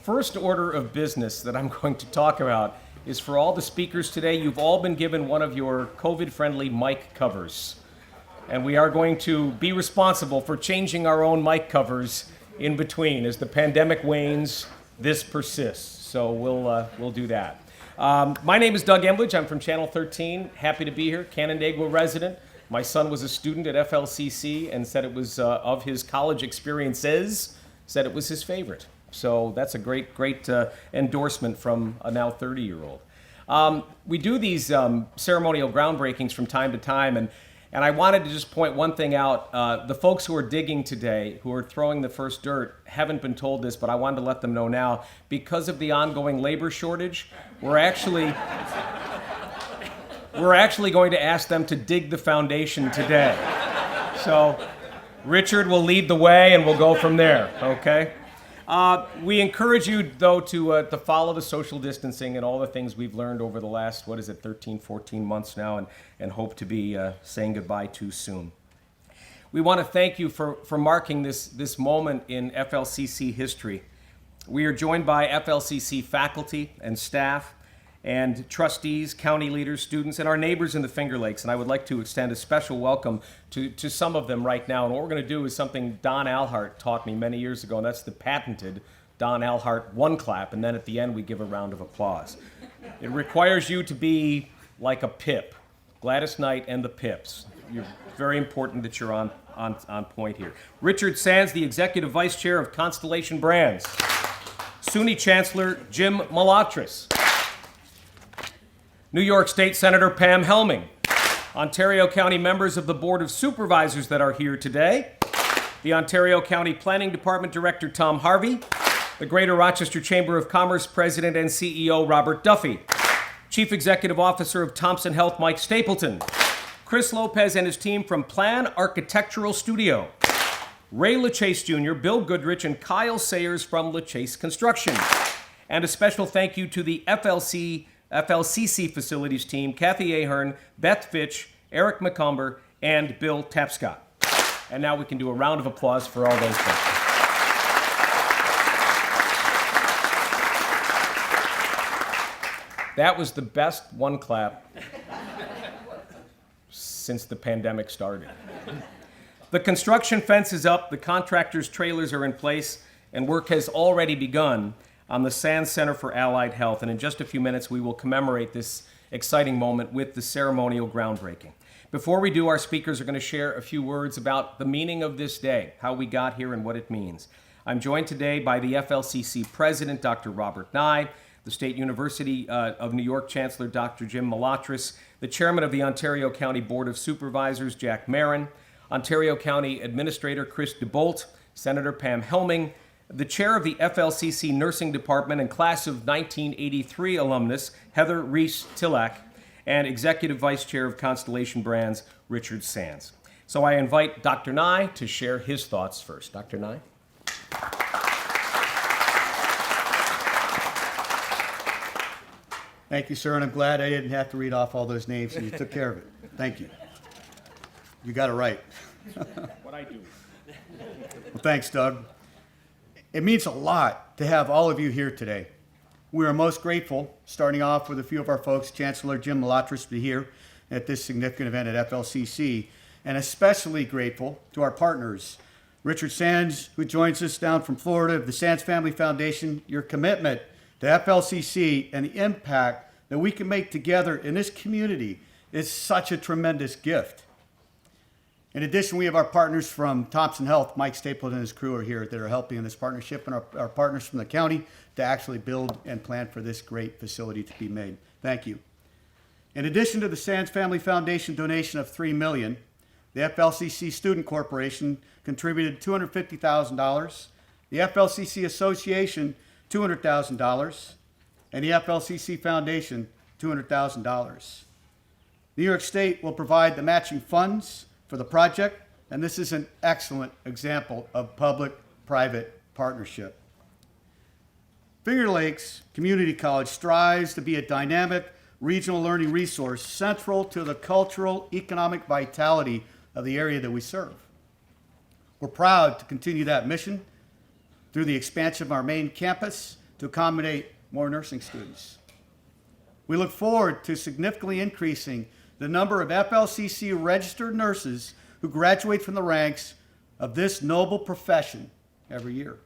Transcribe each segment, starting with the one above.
first order of business that I'm going to talk about is for all the speakers today. You've all been given one of your COVID-friendly mic covers. And we are going to be responsible for changing our own mic covers in between. As the pandemic wanes, this persists. So we'll do that. My name is Doug Embledge. I'm from Channel 13. Happy to be here, Canandaigua resident. My son was a student at Flcc and said it was, of his college experiences, said it was his favorite. So that's a great endorsement from a now 30-year-old. We do these ceremonial groundbreakings from time to time, and I wanted to just point one thing out. The folks who are digging today, who are throwing the first dirt, haven't been told this, but I wanted to let them know now. Because of the ongoing labor shortage, we're actually going to ask them to dig the foundation today. So Richard will lead the way, and we'll go from there, okay? We encourage you, though, to follow the social distancing and all the things we've learned over the last, 13, 14 months now, and hope to be saying goodbye too soon. We want to thank you for marking this moment in FLCC history. We are joined by FLCC faculty and staff and trustees, county leaders, students, and our neighbors in the Finger Lakes. And I would like to extend a special welcome to some of them right now. And what we're going to do is something Don Alhart taught me many years ago, and that's the patented Don Alhart one clap, and then at the end we give a round of applause. It requires you to be like a Pip, Gladys Knight and the Pips. You're very important that you're on point here. Richard Sands, the Executive Vice Chair of Constellation Brands. SUNY Chancellor Jim Malatras. New York State Senator Pam Helming, Ontario County members of the Board of Supervisors that are here today, the Ontario County Planning Department Director Tom Harvey, the Greater Rochester Chamber of Commerce President and CEO Robert Duffy, Chief Executive Officer of Thompson Health Mike Stapleton, Chris Lopez and his team from Plan Architectural Studio, Ray LaChase Jr., Bill Goodrich, and Kyle Sayers from LaChase Construction. And a special thank you to the FLCC facilities team, Kathy Ahern, Beth Fitch, Eric McCumber, and Bill Tapscott. And now we can do a round of applause for all those folks. That was the best one clap since the pandemic started. The construction fence is up, the contractors' trailers are in place, and work has already begun on the Sands Center for Allied Health. And in just a few minutes, we will commemorate this exciting moment with the ceremonial groundbreaking. Before we do, our speakers are going to share a few words about the meaning of this day, how we got here and what it means. I'm joined today by the FLCC President, Dr. Robert Nye, the State University of New York Chancellor, Dr. Jim Malatras, the Chairman of the Ontario County Board of Supervisors, Jack Marin, Ontario County Administrator Chris DeBolt, Senator Pam Helming, the chair of the FLCC Nursing Department and class of 1983 alumnus, Heather Reese Tillak, and Executive Vice Chair of Constellation Brands, Richard Sands. So I invite Dr. Nye to share his thoughts first. Dr. Nye? Thank you, sir, and I'm glad I didn't have to read off all those names and you took care of it. Thank you. You got it right. What I do. Well, thanks, Doug. It means a lot to have all of you here today. We are most grateful, starting off with a few of our folks, Chancellor Jim Malatras, to be here at this significant event at FLCC, and especially grateful to our partners, Richard Sands, who joins us down from Florida, the Sands Family Foundation. Your commitment to FLCC and the impact that we can make together in this community is such a tremendous gift. In addition, we have our partners from Thompson Health. Mike Stapleton and his crew are here that are helping in this partnership, and our partners from the county to actually build and plan for this great facility to be made. Thank you. In addition to the Sands Family Foundation donation of $3 million, the FLCC Student Corporation contributed $250,000, the FLCC Association $200,000, and the FLCC Foundation $200,000. New York State will provide the matching funds for the project, and this is an excellent example of public-private partnership. Finger Lakes Community College strives to be a dynamic regional learning resource central to the cultural, economic vitality of the area that we serve. We're proud to continue that mission through the expansion of our main campus to accommodate more nursing students. We look forward to significantly increasing the number of FLCC registered nurses who graduate from the ranks of this noble profession every year.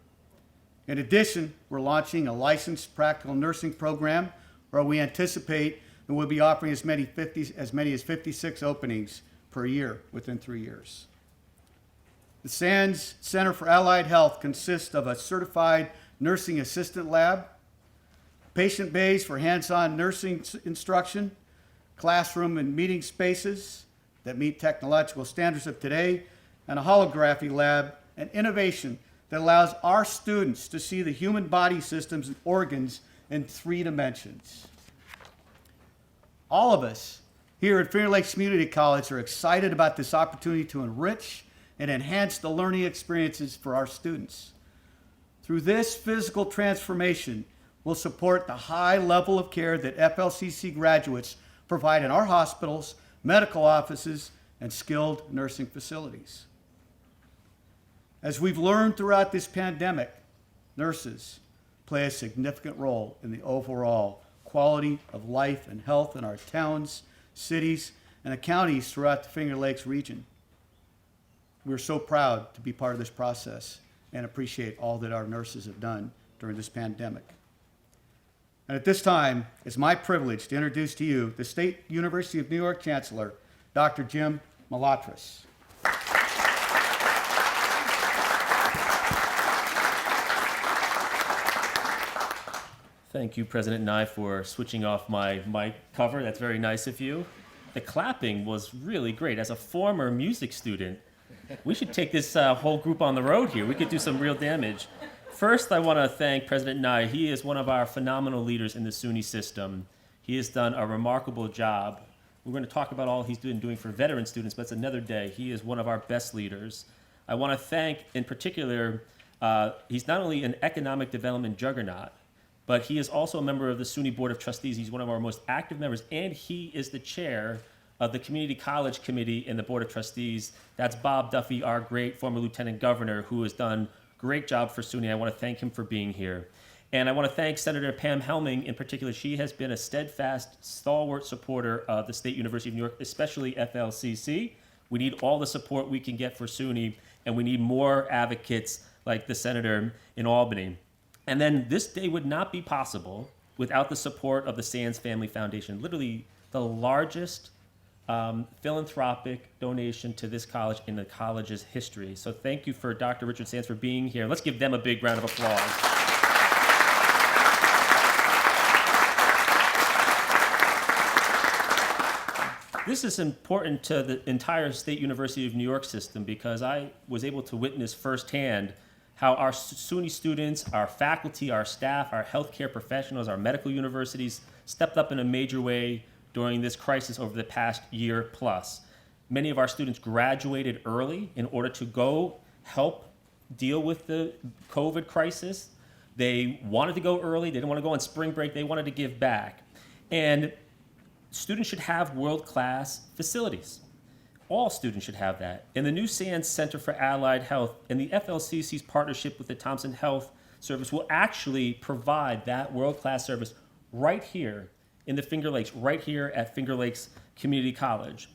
In addition, we're launching a licensed practical nursing program where we anticipate that we'll be offering as many as 56 openings per year within 3 years. The SANS Center for Allied Health consists of a certified nursing assistant lab, patient bays for hands-on nursing instruction, classroom and meeting spaces that meet technological standards of today, and a holography lab, an innovation that allows our students to see the human body systems and organs in 3 dimensions. All of us here at Finger Lakes Community College are excited about this opportunity to enrich and enhance the learning experiences for our students. Through this physical transformation, we'll support the high level of care that FLCC graduates provide in our hospitals, medical offices, and skilled nursing facilities. As we've learned throughout this pandemic, nurses play a significant role in the overall quality of life and health in our towns, cities, and the counties throughout the Finger Lakes region. We're so proud to be part of this process and appreciate all that our nurses have done during this pandemic. And at this time, it's my privilege to introduce to you the State University of New York Chancellor, Dr. Jim Malatras. Thank you, President Nye, for switching off my mic cover. That's very nice of you. The clapping was really great. As a former music student, we should take this whole group on the road here. We could do some real damage. First, I want to thank President Nye. He is one of our phenomenal leaders in the SUNY system. He has done a remarkable job. We're going to talk about all he's doing for veteran students, but it's another day. He is one of our best leaders. I want to thank, in particular, he's not only an economic development juggernaut, but he is also a member of the SUNY Board of Trustees. He's one of our most active members, and he is the chair of the Community College Committee in the Board of Trustees. That's Bob Duffy, our great former Lieutenant Governor, who has done a great job for SUNY. I want to thank him for being here. And I want to thank Senator Pam Helming in particular. She has been a steadfast, stalwart supporter of the State University of New York, especially FLCC. We need all the support we can get for SUNY, and we need more advocates like the senator in Albany. And then this day would not be possible without the support of the Sands Family Foundation, literally the largest philanthropic donation to this college in the college's history. So thank you for Dr. Richard Sands for being here. Let's give them a big round of applause. This is important to the entire State University of New York system because I was able to witness firsthand how our SUNY students, our faculty, our staff, our healthcare professionals, our medical universities stepped up in a major way during this crisis over the past year plus. Many of our students graduated early in order to go help deal with the COVID crisis. They wanted to go early. They didn't want to go on spring break. They wanted to give back. And students should have world-class facilities. All students should have that. And the new Sands Center for Allied Health and the FLCC's partnership with the Thompson Health Service will actually provide that world-class service right here in the Finger Lakes, right here at Finger Lakes Community College.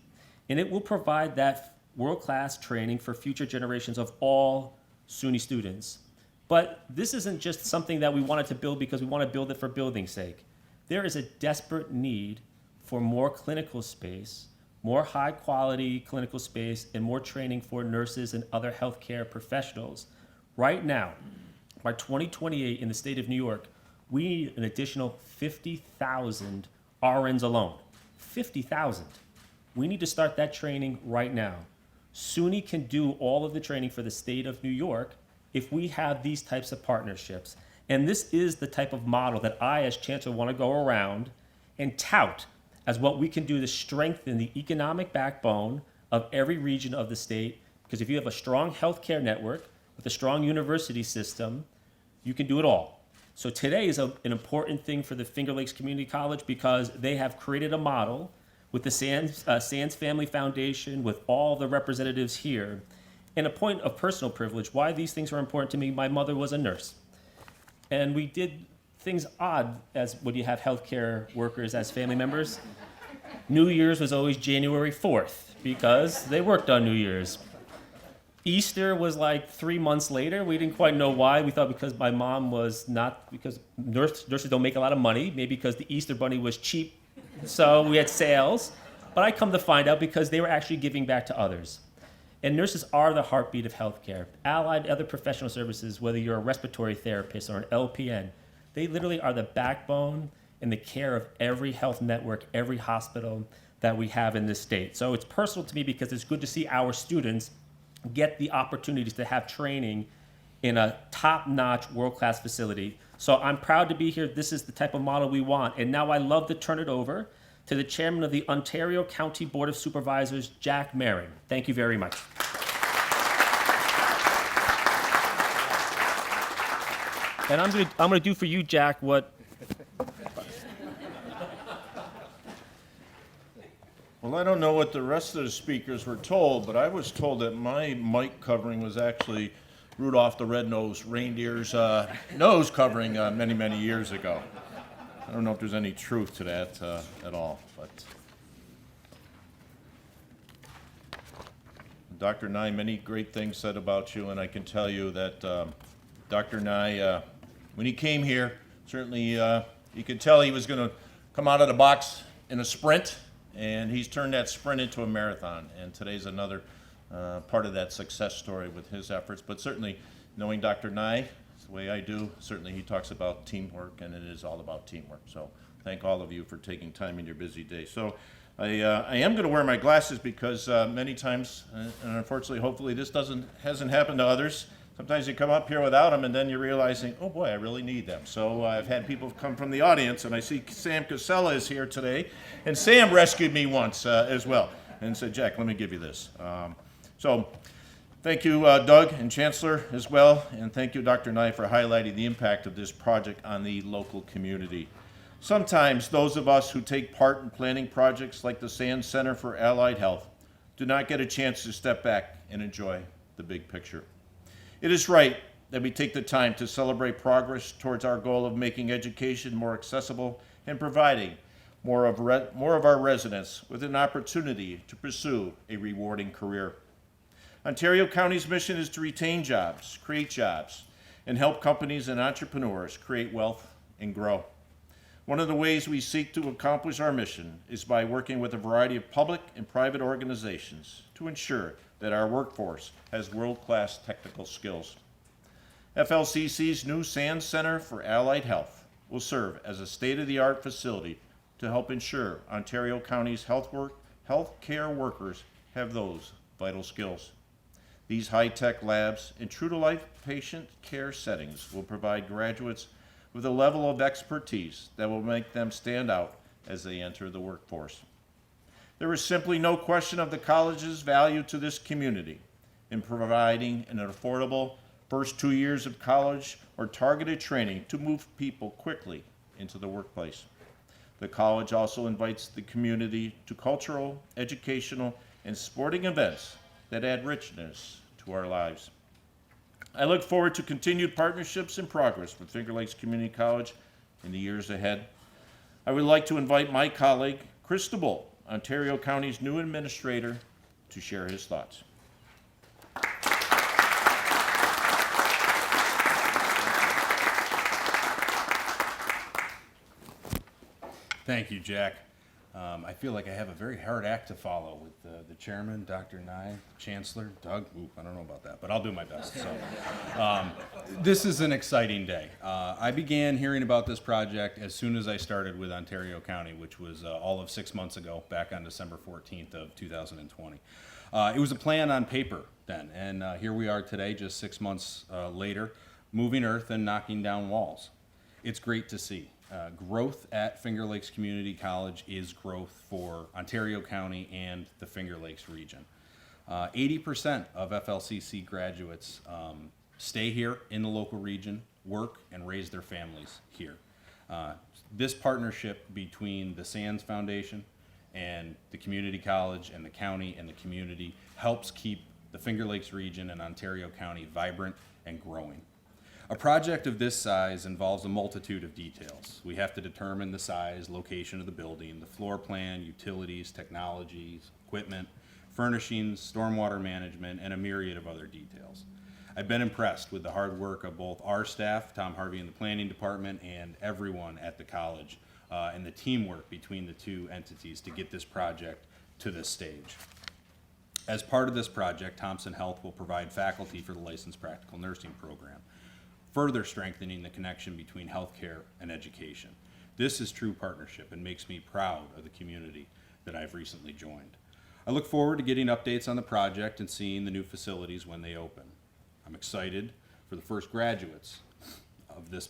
And it will provide that world-class training for future generations of all SUNY students. But this isn't just something that we wanted to build because we want to build it for building's sake. There is a desperate need for more clinical space, more high-quality clinical space, and more training for nurses and other healthcare professionals. Right now, by 2028 in the state of New York, we need an additional 50,000 RNs alone. 50,000. We need to start that training right now. SUNY can do all of the training for the state of New York if we have these types of partnerships. And this is the type of model that I, as chancellor, want to go around and tout as what we can do to strengthen the economic backbone of every region of the state. Because if you have a strong healthcare network with a strong university system, you can do it all. So today is an important thing for the Finger Lakes Community College because they have created a model with the Sands Family Foundation, with all the representatives here. And a point of personal privilege, why these things are important to me, my mother was a nurse. And we did things odd as when you have healthcare workers as family members. New Year's was always January 4th because they worked on New Year's. Easter was like 3 months later. We didn't quite know why. We thought because my mom was not, because nurses don't make a lot of money, maybe because the Easter bunny was cheap, so we had sales. But I come to find out because they were actually giving back to others. And nurses are the heartbeat of healthcare. Allied other professional services, whether you're a respiratory therapist or an LPN, they literally are the backbone in the care of every health network, every hospital that we have in this state. So it's personal to me because it's good to see our students get the opportunities to have training in a top-notch, world-class facility. So I'm proud to be here. This is the type of model we want. And now I love to turn it over to the chairman of the Ontario County Board of Supervisors, Jack Marin. Thank you very much. And I'm gonna do for you, Jack, what... Well, I don't know what the rest of the speakers were told, but I was told that my mic covering was actually Rudolph the Red-Nosed Reindeer's nose covering many, many years ago. I don't know if there's any truth to that at all, but Dr. Nye, many great things said about you, and I can tell you that Dr. Nye, when he came here, certainly you could tell he was going to come out of the box in a sprint, and he's turned that sprint into a marathon, and today's another part of that success story with his efforts. But certainly, knowing Dr. Nye, the way I do, certainly he talks about teamwork, and it is all about teamwork. So thank all of you for taking time in your busy day. So I am going to wear my glasses because many times, and unfortunately, hopefully this hasn't happened to others, sometimes you come up here without them and then you're realizing, oh boy, I really need them. So I've had people come from the audience, and I see Sam Casella is here today, and Sam rescued me once as well and said, Jack, let me give you this. So thank you, Doug and Chancellor as well, and thank you, Dr. Nye, for highlighting the impact of this project on the local community. Sometimes those of us who take part in planning projects like the Sands Center for Allied Health do not get a chance to step back and enjoy the big picture. It is right that we take the time to celebrate progress towards our goal of making education more accessible and providing more of our residents with an opportunity to pursue a rewarding career. Ontario County's mission is to retain jobs, create jobs, and help companies and entrepreneurs create wealth and grow. One of the ways we seek to accomplish our mission is by working with a variety of public and private organizations to ensure that our workforce has world-class technical skills. FLCC's new Sands Center for Allied Health will serve as a state-of-the-art facility to help ensure Ontario County's healthcare workers have those vital skills. These high-tech labs and true-to-life patient care settings will provide graduates with a level of expertise that will make them stand out as they enter the workforce. There is simply no question of the college's value to this community in providing an affordable first 2 years of college or targeted training to move people quickly into the workplace. The college also invites the community to cultural, educational, and sporting events that add richness to our lives. I look forward to continued partnerships and progress with Finger Lakes Community College in the years ahead. I would like to invite my colleague, Chris DeBolt, Ontario County's new administrator, to share his thoughts. Thank you, Jack. I feel like I have a very hard act to follow with the chairman, Dr. Nye, Chancellor, Doug. I don't know about that, but I'll do my best. So, this is an exciting day. I began hearing about this project as soon as I started with Ontario County, which was all of 6 months ago, back on December 14th of 2020. It was a plan on paper then, and here we are today, just 6 months later, moving earth and knocking down walls. It's great to see. Growth at Finger Lakes Community College is growth for Ontario County and the Finger Lakes region. 80% of FLCC graduates stay here in the local region, work, and raise their families here. This partnership between the Sands Foundation and the community college and the county and the community helps keep the Finger Lakes region and Ontario County vibrant and growing. A project of this size involves a multitude of details. We have to determine the size, location of the building, the floor plan, utilities, technologies, equipment, furnishings, stormwater management, and a myriad of other details. I've been impressed with the hard work of both our staff, Tom Harvey in the planning department, and everyone at the college, and the teamwork between the two entities to get this project to this stage. As part of this project, Thompson Health will provide faculty for the Licensed Practical Nursing Program, further strengthening the connection between healthcare and education. This is true partnership and makes me proud of the community that I've recently joined. I look forward to getting updates on the project and seeing the new facilities when they open. I'm excited for the first graduates of this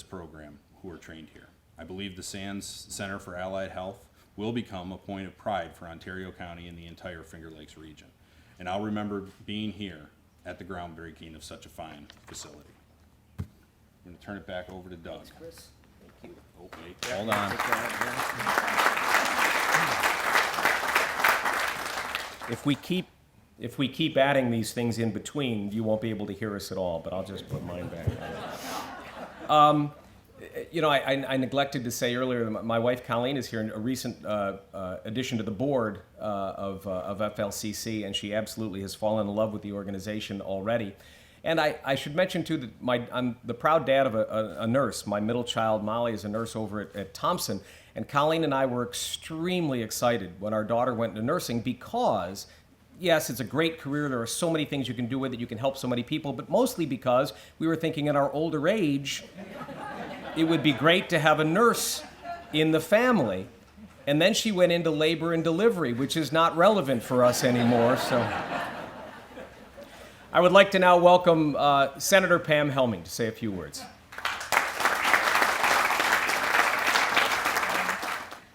program who are trained here. I believe the Sands Center for Allied Health will become a point of pride for Ontario County and the entire Finger Lakes region. And I'll remember being here at the groundbreaking of such a fine facility. I'm going to turn it back over to Doug. Chris, thank you. Oh, wait, hold on. If we keep adding these things in between, you won't be able to hear us at all, but I'll just put mine back on. You know, I neglected to say earlier that my wife Colleen is here, a recent addition to the board of FLCC, and she absolutely has fallen in love with the organization already. And I should mention too that I'm the proud dad of a nurse. My middle child Molly is a nurse over at Thompson, and Colleen and I were extremely excited when our daughter went into nursing because, yes, it's a great career. There are so many things you can do with it. You can help so many people, but mostly because we were thinking in our older age, it would be great to have a nurse in the family. And then she went into labor and delivery, which is not relevant for us anymore. So I would like to now welcome Senator Pam Helming to say a few words.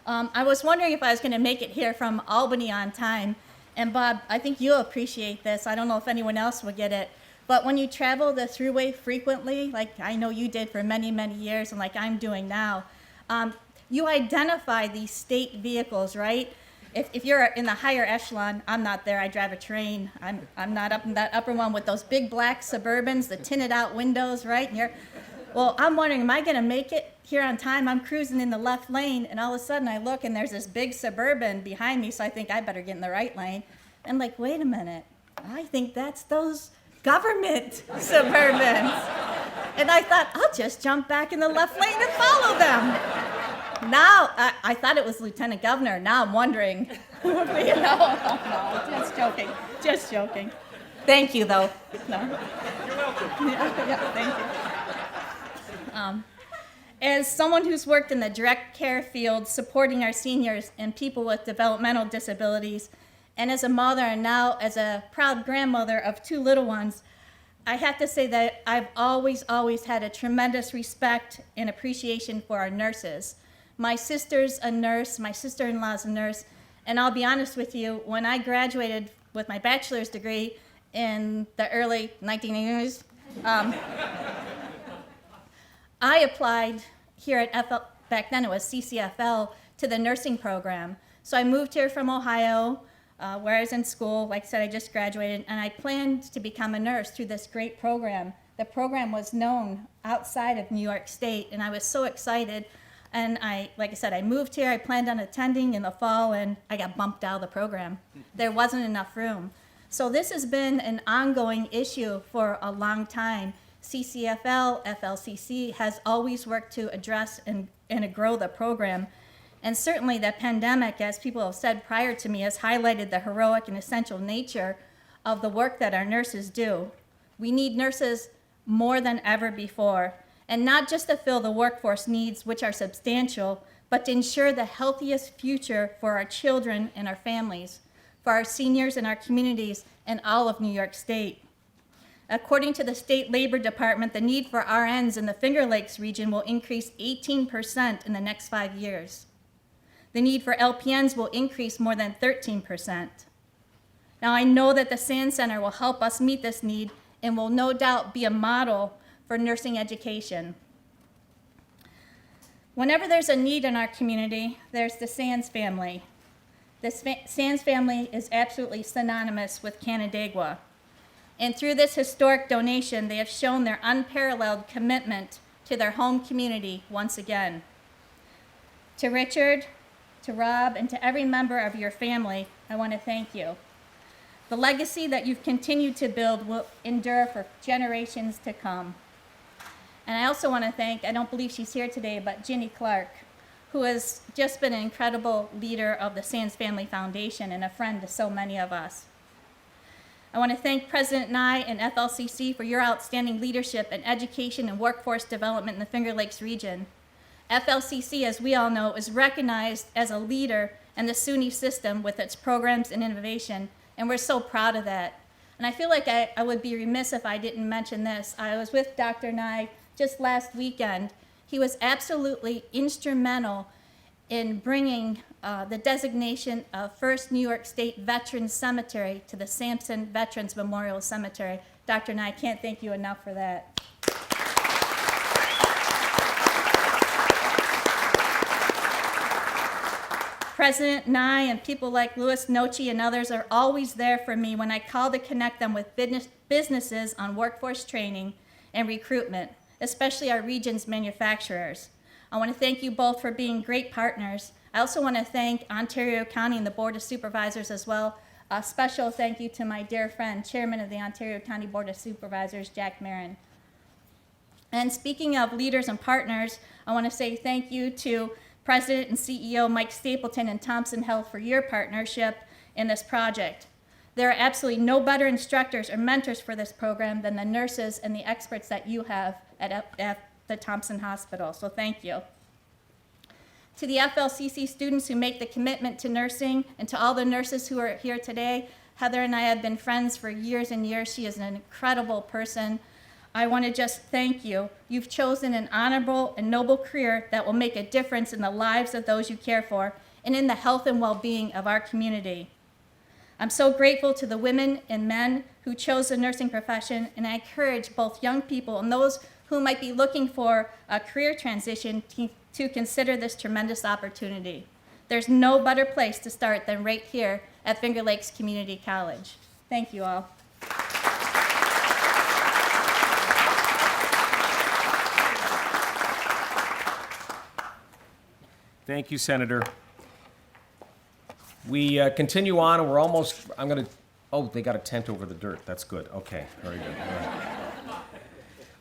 I was wondering if I was going to make it here from Albany on time. And Bob, I think you'll appreciate this. I don't know if anyone else will get it. But when you travel the thruway frequently, like I know you did for many, many years, and like I'm doing now, you identify these state vehicles, right? If you're in the higher echelon, I'm not there. I drive a train. I'm not up in that upper one with those big black Suburbans, the tinted out windows, right? And well, I'm wondering, am I going to make it here on time? I'm cruising in the left lane, and all of a sudden I look, and there's this big Suburban behind me, so I think I better get in the right lane. And like, wait a minute. I think that's those government Suburbans. And I thought, I'll just jump back in the left lane and follow them. Now, I thought it was Lieutenant Governor. Now I'm wondering, no, just joking. Thank you, though. No. You're welcome. Yeah, thank you. As someone who's worked in the direct care field, supporting our seniors and people with developmental disabilities, and as a mother and now as a proud grandmother of 2 little ones, I have to say that I've always had a tremendous respect and appreciation for our nurses. My sister's a nurse, my sister-in-law's a nurse, and I'll be honest with you, when I graduated with my bachelor's degree in the early 1980s, I applied here at FL, back then it was CCFL, to the nursing program. So I moved here from Ohio, where I was in school. Like I said, I just graduated, and I planned to become a nurse through this great program. The program was known outside of New York State, and I was so excited. And like I said, I moved here. I planned on attending in the fall, and I got bumped out of the program. There wasn't enough room. So this has been an ongoing issue for a long time. CCFL, FLCC has always worked to address and grow the program. And certainly the pandemic, as people have said prior to me, has highlighted the heroic and essential nature of the work that our nurses do. We need nurses more than ever before, and not just to fill the workforce needs, which are substantial, but to ensure the healthiest future for our children and our families, for our seniors and our communities, and all of New York State. According to the State Labor Department, the need for RNs in the Finger Lakes region will increase 18% in the next 5 years. The need for LPNs will increase more than 13%. Now, I know that the Sands Center will help us meet this need and will no doubt be a model for nursing education. Whenever there's a need in our community, there's the Sands family. The Sands family is absolutely synonymous with Canandaigua. And through this historic donation, they have shown their unparalleled commitment to their home community once again. To Richard, to Rob, and to every member of your family, I want to thank you. The legacy that you've continued to build will endure for generations to come. And I also want to thank, I don't believe she's here today, but Ginny Clark, who has just been an incredible leader of the Sands Family Foundation and a friend to so many of us. I want to thank President Nye and FLCC for your outstanding leadership in education and workforce development in the Finger Lakes region. FLCC, as we all know, is recognized as a leader in the SUNY system with its programs and innovation, and we're so proud of that. And I feel like I would be remiss if I didn't mention this. I was with Dr. Nye just last weekend. He was absolutely instrumental in bringing the designation of First New York State Veterans Cemetery to the Sampson Veterans Memorial Cemetery. Dr. Nye, I can't thank you enough for that. President Nye and people like Louis Nochi and others are always there for me when I call to connect them with businesses on workforce training and recruitment, especially our region's manufacturers. I want to thank you both for being great partners. I also want to thank Ontario County and the Board of Supervisors as well. A special thank you to my dear friend, Chairman of the Ontario County Board of Supervisors, Jack Marin. And speaking of leaders and partners, I want to say thank you to President and CEO Mike Stapleton and Thompson Health for your partnership in this project. There are absolutely no better instructors or mentors for this program than the nurses and the experts that you have at the Thompson Hospital, so thank you. To the FLCC students who make the commitment to nursing, and to all the nurses who are here today, Heather and I have been friends for years and years. She is an incredible person. I want to just thank you. You've chosen an honorable and noble career that will make a difference in the lives of those you care for and in the health and well-being of our community. I'm so grateful to the women and men who chose the nursing profession, and I encourage both young people and those who might be looking for a career transition to consider this tremendous opportunity. There's no better place to start than right here at Finger Lakes Community College. Thank you all. Thank you, Senator. We continue on, and we're almost, oh, they got a tent over the dirt. That's good. Okay, very good. All right.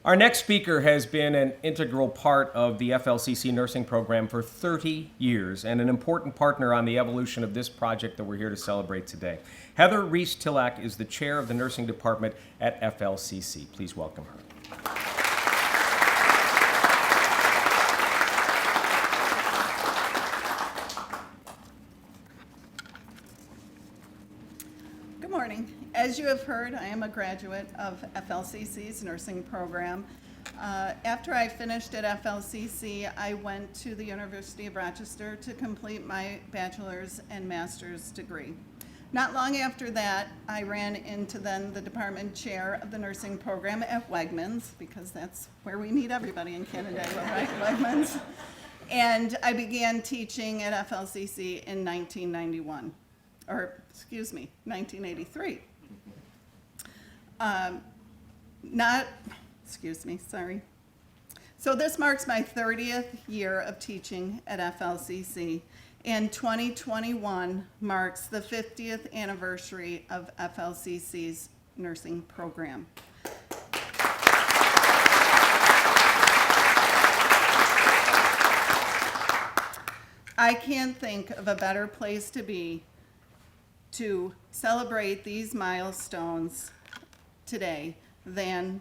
Our next speaker has been an integral part of the FLCC nursing program for 30 years and an important partner on the evolution of this project that we're here to celebrate today. Heather Reese Tillak is the chair of the nursing department at FLCC. Please welcome her. Good morning. As you have heard, I am a graduate of FLCC's nursing program. After I finished at FLCC, I went to the University of Rochester to complete my bachelor's and master's degree. Not long after that, I ran into then the department chair of the nursing program at Wegmans, because that's where we need everybody in Canandaigua, right? Wegmans. And I began teaching at FLCC in 1991, or excuse me, 1983. Sorry. So this marks my 30th year of teaching at FLCC, and 2021 marks the 50th anniversary of FLCC's nursing program. I can't think of a better place to be to celebrate these milestones today than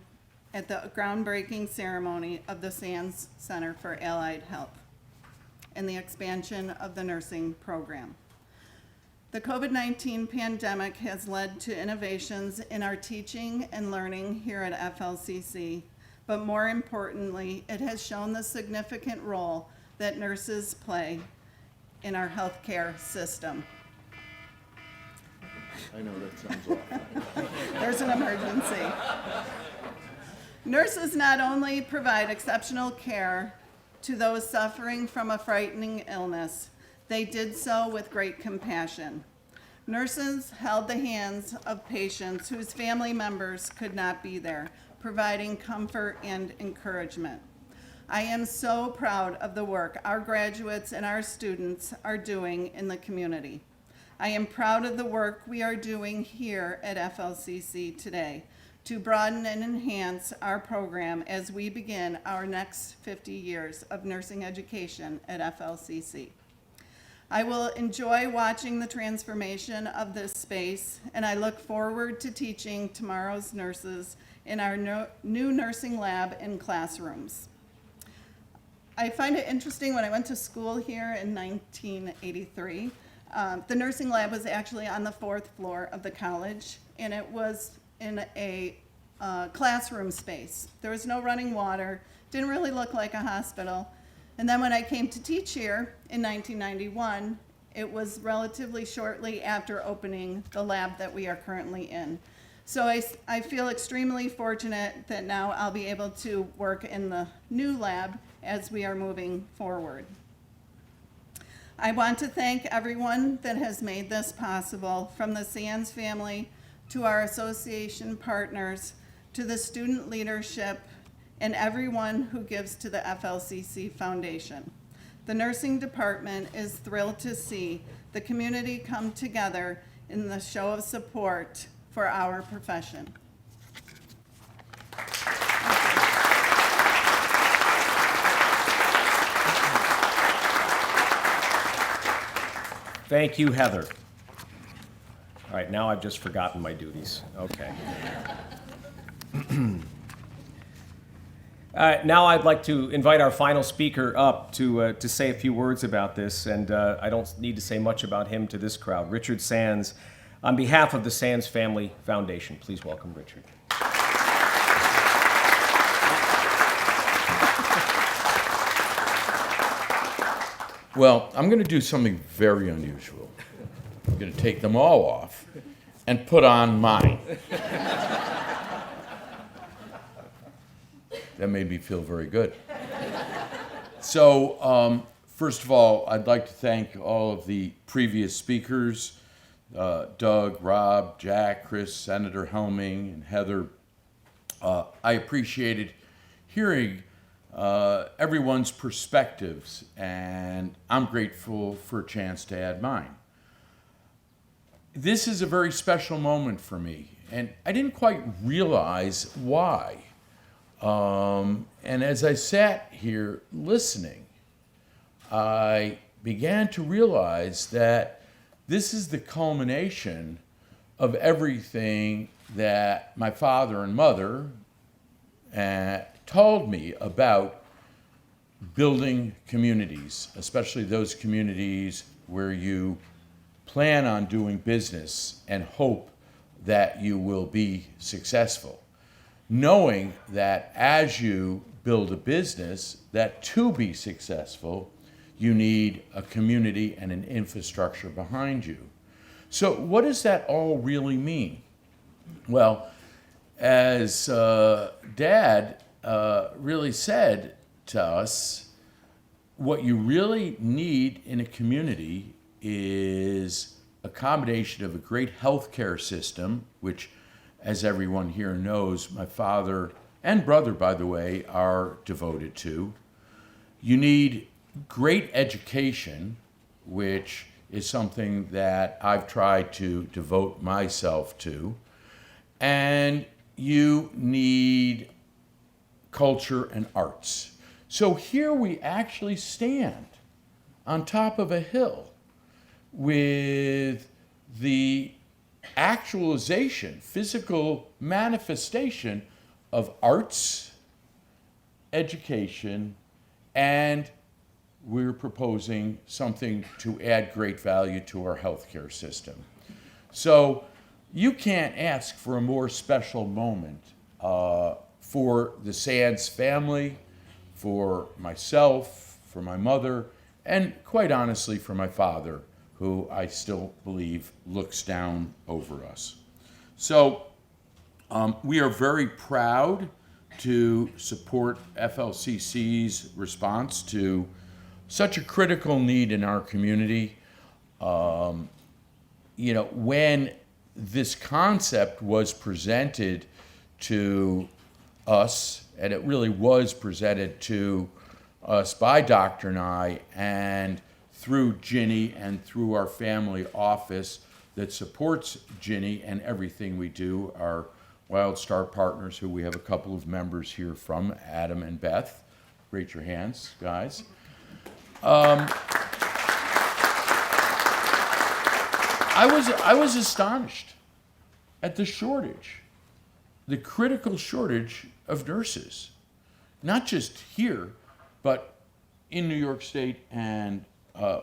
at the groundbreaking ceremony of the Sands Center for Allied Health and the expansion of the nursing program. The COVID-19 pandemic has led to innovations in our teaching and learning here at FLCC, but more importantly, it has shown the significant role that nurses play in our healthcare system. I know that sounds awful. There's an emergency. Nurses not only provide exceptional care to those suffering from a frightening illness, they did so with great compassion. Nurses held the hands of patients whose family members could not be there, providing comfort and encouragement. I am so proud of the work our graduates and our students are doing in the community. I am proud of the work we are doing here at FLCC today to broaden and enhance our program as we begin our next 50 years of nursing education at FLCC. I will enjoy watching the transformation of this space, and I look forward to teaching tomorrow's nurses in our new nursing lab and classrooms. I find it interesting, when I went to school here in 1983, the nursing lab was actually on the 4th floor of the college, and it was in a classroom space. There was no running water, didn't really look like a hospital. And then when I came to teach here in 1991, it was relatively shortly after opening the lab that we are currently in. So I feel extremely fortunate that now I'll be able to work in the new lab as we are moving forward. I want to thank everyone that has made this possible, from the Sands family to our association partners to the student leadership and everyone who gives to the FLCC Foundation. The nursing department is thrilled to see the community come together in the show of support for our profession. Thank you, Heather. All right, now I've just forgotten my duties. Okay. Now I'd like to invite our final speaker up to say a few words about this, and I don't need to say much about him to this crowd. Richard Sands, on behalf of the Sands Family Foundation. Please welcome Richard. Well, I'm going to do something very unusual. I'm going to take them all off and put on mine. That made me feel very good. So, first of all, I'd like to thank all of the previous speakers, Doug, Rob, Jack, Chris, Senator Helming, and Heather. I appreciated hearing everyone's perspectives, and I'm grateful for a chance to add mine. This is a very special moment for me, and I didn't quite realize why. And as I sat here listening, I began to realize that this is the culmination of everything that my father and mother told me about building communities, especially those communities where you plan on doing business and hope that you will be successful. Knowing that as you build a business, that to be successful, you need a community and an infrastructure behind you. So what does that all really mean? Well, as Dad really said to us, what you really need in a community is a combination of a great healthcare system, which, as everyone here knows, my father and brother, by the way, are devoted to. You need great education, which is something that I've tried to devote myself to. And you need culture and arts. So here we actually stand on top of a hill with the actualization, physical manifestation of arts, education, and we're proposing something to add great value to our healthcare system. So you can't ask for a more special moment for the Sands family, for myself, for my mother, and quite honestly for my father, who I still believe looks down over us. So we are very proud to support FLCC's response to such a critical need in our community. when this concept was presented to us, and it really was presented to us by Dr. Nye and through Ginny and through our family office that supports Ginny and everything we do, our Wild Star partners, who we have a couple of members here from, Adam and Beth. Raise your hands, guys. I was astonished at the shortage, the critical shortage of nurses, not just here, but in New York State and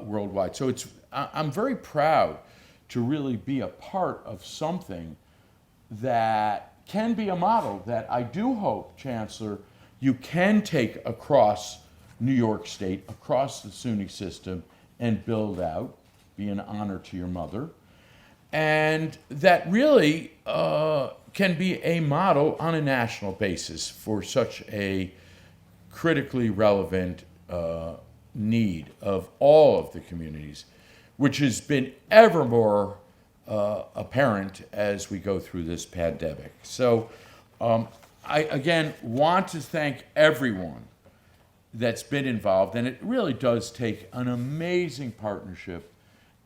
worldwide. So I'm very proud to really be a part of something that can be a model that I do hope, Chancellor, you can take across New York State, across the SUNY system, and build out, be an honor to your mother, and that really can be a model on a national basis for such a critically relevant need of all of the communities, which has been ever more apparent as we go through this pandemic. So I, again, want to thank everyone that's been involved, and it really does take an amazing partnership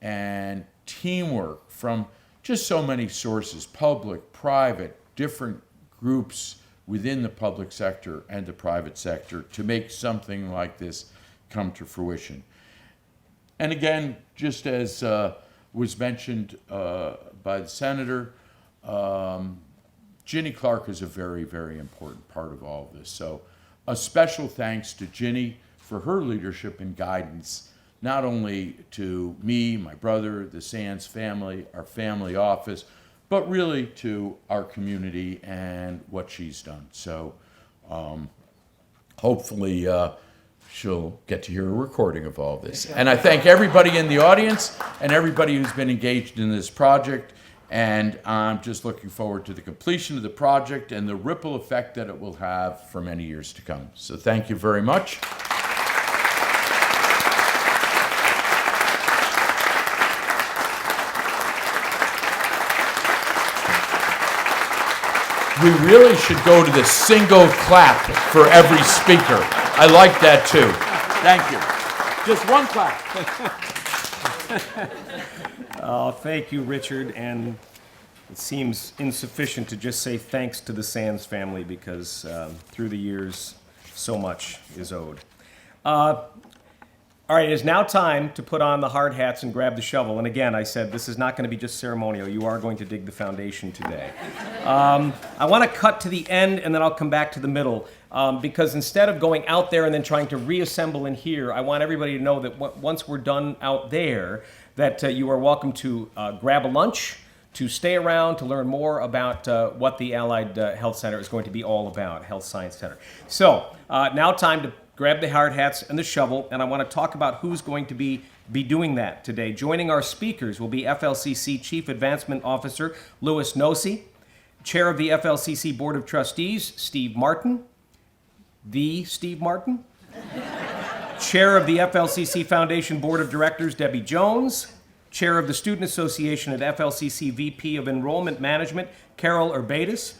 and teamwork from just so many sources, public, private, different groups within the public sector and the private sector to make something like this come to fruition. And again, just as was mentioned by the Senator, Ginny Clark is a very, very important part of all of this. So a special thanks to Ginny for her leadership and guidance, not only to me, my brother, the Sands family, our family office, but really to our community and what she's done. So hopefully she'll get to hear a recording of all this. And I thank everybody in the audience and everybody who's been engaged in this project. And I'm just looking forward to the completion of the project and the ripple effect that it will have for many years to come. So thank you very much. We really should go to the single clap for every speaker. I like that too. Thank you. Just one clap. Oh, thank you, Richard. And it seems insufficient to just say thanks to the Sands family because through the years, so much is owed. All right, it is now time to put on the hard hats and grab the shovel. And again, I said this is not going to be just ceremonial. You are going to dig the foundation today. I want to cut to the end and then I'll come back to the middle because instead of going out there and then trying to reassemble in here, I want everybody to know that once we're done out there, that you are welcome to grab a lunch, to stay around to learn more about what the Allied Health Center is going to be all about, Health Science Center. So now time to grab the hard hats and the shovel, and I want to talk about who's going to be doing that today. Joining our speakers will be FLCC Chief Advancement Officer Louis Nossi, Chair of the FLCC Board of Trustees, Steve Martin, Chair of the FLCC Foundation Board of Directors, Debbie Jones, Chair of the Student Association at FLCC VP of Enrollment Management, Carol Urbatus,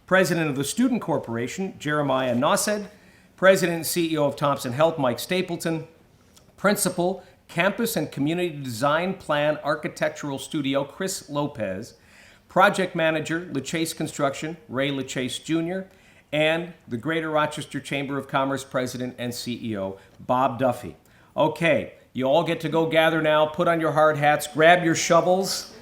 President of the Student Corporation, Jeremiah Nosed, President and CEO of Thompson Health, Mike Stapleton, Principal, Campus and Community Design Plan Architectural Studio, Chris Lopez, Project Manager, LaChase Construction, Ray LaChase Jr., and the Greater Rochester Chamber of Commerce President and CEO, Bob Duffy. Okay, you all get to go gather now, put on your hard hats, grab your shovels,